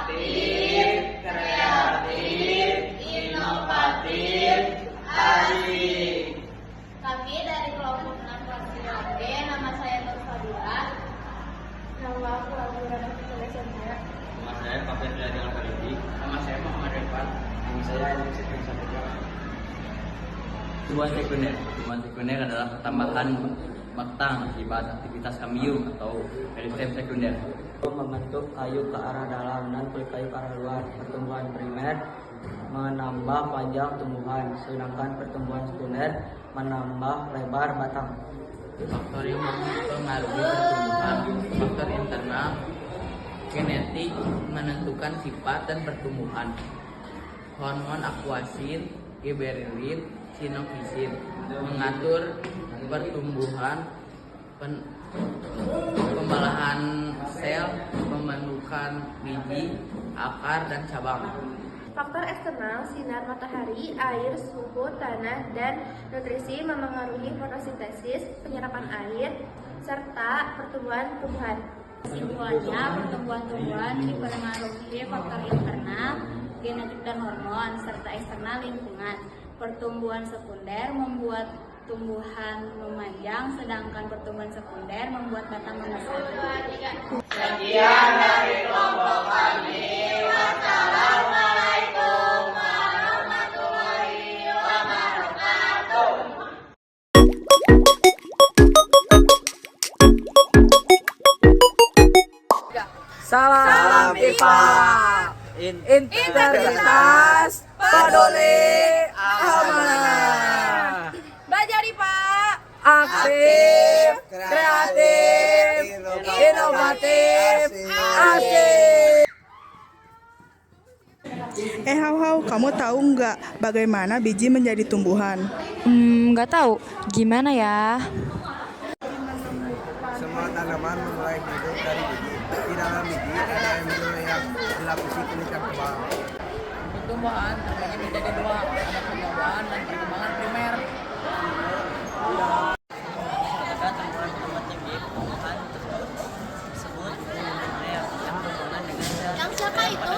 aktif, kreatif, inovatif, asik. Kami dari kelompok 6 kelas 3B, nama saya Nur Fadila. Nama aku Abdurrahman Alexandra. Nama saya Papen Dari Al-Khalidi. Nama saya Muhammad Irfan. Nama saya Alex Sendra. Tumbuhan sekunder. Tumbuhan sekunder adalah pertambahan batang akibat aktivitas kamium atau meristem sekunder. Membentuk kayu ke arah dalam dan kulit kayu ke arah luar. Pertumbuhan primer menambah panjang tumbuhan, sedangkan pertumbuhan sekunder menambah lebar batang. Faktor yang mempengaruhi pertumbuhan, faktor internal, genetik menentukan sifat dan pertumbuhan. Hormon akuasin, giberelin, sinovisin mengatur pertumbuhan, pembalahan sel, pembentukan biji, akar, dan cabang. Faktor eksternal, sinar matahari, air, suhu, tanah, dan nutrisi memengaruhi fotosintesis, penyerapan air, serta pertumbuhan tumbuhan. Kesimpulannya, pertumbuhan tumbuhan dipengaruhi faktor internal, genetik dan hormon, serta eksternal lingkungan. Pertumbuhan sekunder membuat tumbuhan memanjang, sedangkan pertumbuhan sekunder membuat batang membesar. Sekian dari kelompok kami. Wassalamualaikum warahmatullahi wabarakatuh. Salam IPA. Integritas, peduli, amanah. Belajar Pak. Aktif, kreatif, inovatif, asik. Hau, kamu tahu nggak bagaimana biji menjadi tumbuhan? Nggak tahu. Gimana ya? Semua tanaman memulai hidup dari biji. Di dalam biji ada embrio yang dilapisi kulit yang tebal. Pertumbuhan terbagi menjadi dua, ada pertumbuhan dan perkembangan primer. Ada tumbuhan tinggi, tumbuhan tersebut yang berhubungan dengan Yang siapa itu?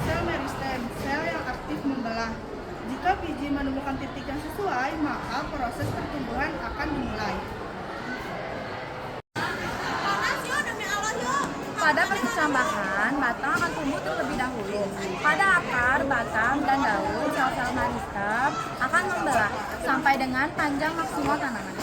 Sel meristem, sel yang aktif membelah. Jika biji menemukan titik yang sesuai, maka proses pertumbuhan akan dimulai. Pada persambahan, batang akan tumbuh terlebih dahulu. Pada akar, batang, dan daun, sel-sel meristem akan membelah sampai dengan panjang maksimal tanaman.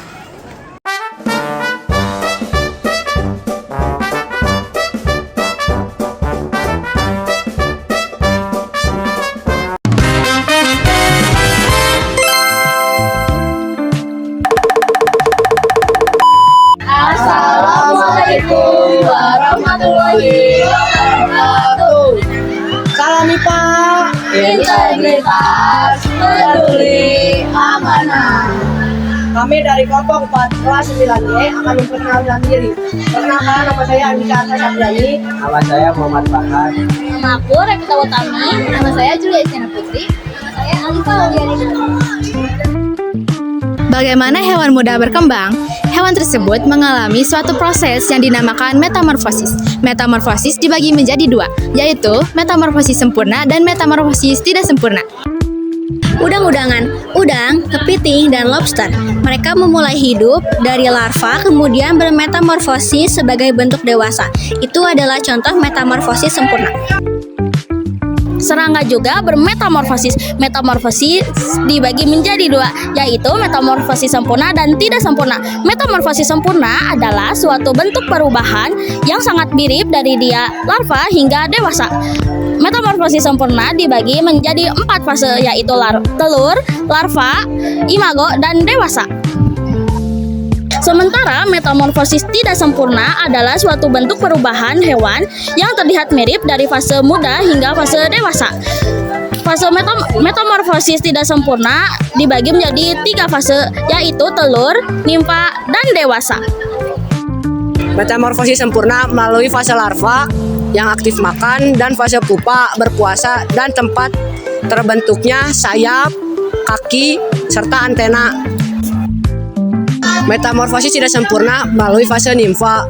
Assalamualaikum warahmatullahi wabarakatuh. Salam IPA. Integritas, peduli, amanah. Kami dari kelompok 4 kelas 9D akan memperkenalkan diri. Perkenalkan, nama saya Andika Satyani. Nama saya Muhammad Farhan. Nama aku Revita Utami. Nama saya Julia Isyana Putri. Nama saya Alisa Auliani. Bagaimana hewan mudah berkembang? Hewan tersebut mengalami suatu proses yang dinamakan metamorfosis. Metamorfosis dibagi menjadi dua, yaitu metamorfosis sempurna dan metamorfosis tidak sempurna. Udang-udangan, udang, kepiting, dan lobster. Mereka memulai hidup dari larva kemudian bermetamorfosis sebagai bentuk dewasa. Itu adalah contoh metamorfosis sempurna. Serangga juga bermetamorfosis. Metamorfosis dibagi menjadi dua, yaitu metamorfosis sempurna dan tidak sempurna. Metamorfosis sempurna adalah suatu bentuk perubahan yang sangat mirip dari dia larva hingga dewasa. Metamorfosis sempurna dibagi menjadi 4 fase, yaitu telur, larva, imago, dan dewasa. Sementara metamorfosis tidak sempurna adalah suatu bentuk perubahan hewan yang terlihat mirip dari fase muda hingga fase dewasa. Fase metamorfosis tidak sempurna dibagi menjadi 3 fase, yaitu telur, nimfa, dan dewasa. Metamorfosis sempurna melalui fase larva yang aktif makan dan fase pupa berpuasa dan tempat terbentuknya sayap, kaki, serta antena. Metamorfosis tidak sempurna melalui fase nimfa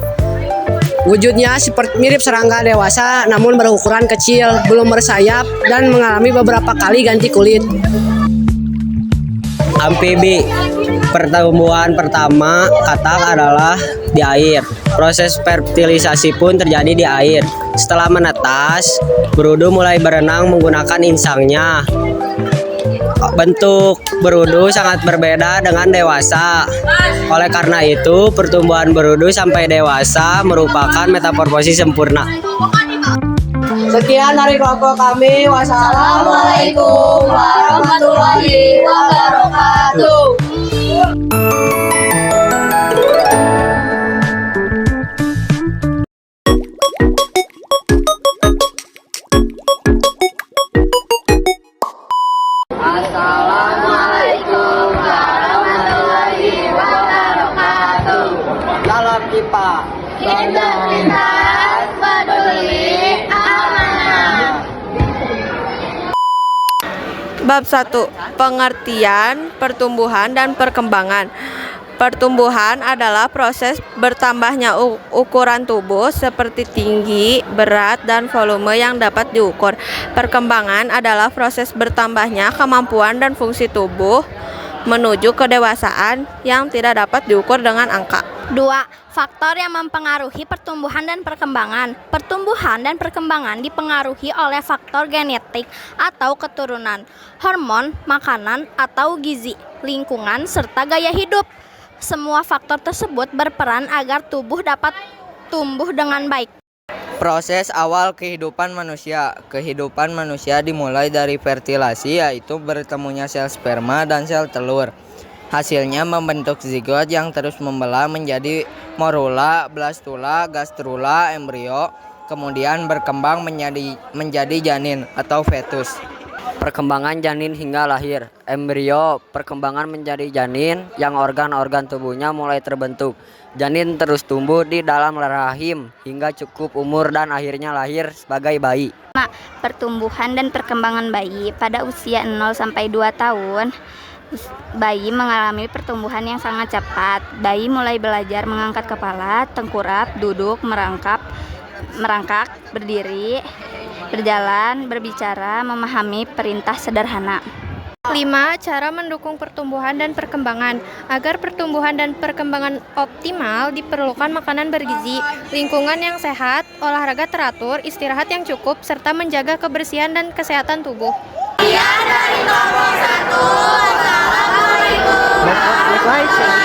Wujudnya seperti mirip serangga dewasa namun berukuran kecil, belum bersayap dan mengalami beberapa kali ganti kulit. Amfibi. Pertumbuhan pertama katak adalah di air. Proses fertilisasi pun terjadi di air. Setelah menetas, berudu mulai berenang menggunakan insangnya. Bentuk berudu sangat berbeda dengan dewasa. Oleh karena itu, pertumbuhan berudu sampai dewasa merupakan metamorfosis sempurna. Sekian dari kelompok kami. Wassalamualaikum warahmatullahi wabarakatuh. Assalamualaikum warahmatullahi wabarakatuh. Dalam IPA, Integritas, peduli, amanah. Bab 1. Pengertian, pertumbuhan, dan perkembangan. Pertumbuhan adalah proses bertambahnya ukuran tubuh seperti tinggi, berat, dan volume yang dapat diukur. Perkembangan adalah proses bertambahnya kemampuan dan fungsi tubuh menuju kedewasaan yang tidak dapat diukur dengan angka. 2. Faktor yang mempengaruhi pertumbuhan dan perkembangan. Pertumbuhan dan perkembangan dipengaruhi oleh faktor genetik atau keturunan, hormon, makanan atau gizi, lingkungan, serta gaya hidup. Semua faktor tersebut berperan agar tubuh dapat tumbuh dengan baik. Proses awal kehidupan manusia. Kehidupan manusia dimulai dari fertilasi, yaitu bertemunya sel sperma dan sel telur. Hasilnya membentuk zigot yang terus membelah menjadi morula, blastula, gastrula, embrio, kemudian berkembang menjadi janin atau fetus. Perkembangan janin hingga lahir. Embrio, perkembangan menjadi janin yang organ-organ tubuhnya mulai terbentuk. Janin terus tumbuh di dalam rahim hingga cukup umur dan akhirnya lahir sebagai bayi. Pertumbuhan dan perkembangan bayi. Pada usia 0 sampai 2 tahun, bayi mengalami pertumbuhan yang sangat cepat. Bayi mulai belajar mengangkat kepala, tengkurap, duduk, merangkak, berdiri, berjalan, berbicara, memahami perintah sederhana. 5. Cara mendukung pertumbuhan dan perkembangan. Agar pertumbuhan dan perkembangan optimal, diperlukan makanan bergizi, lingkungan yang sehat, olahraga teratur, istirahat yang cukup, serta menjaga kebersihan dan kesehatan tubuh. Sekian dari kelompok 1. Assalamualaikum.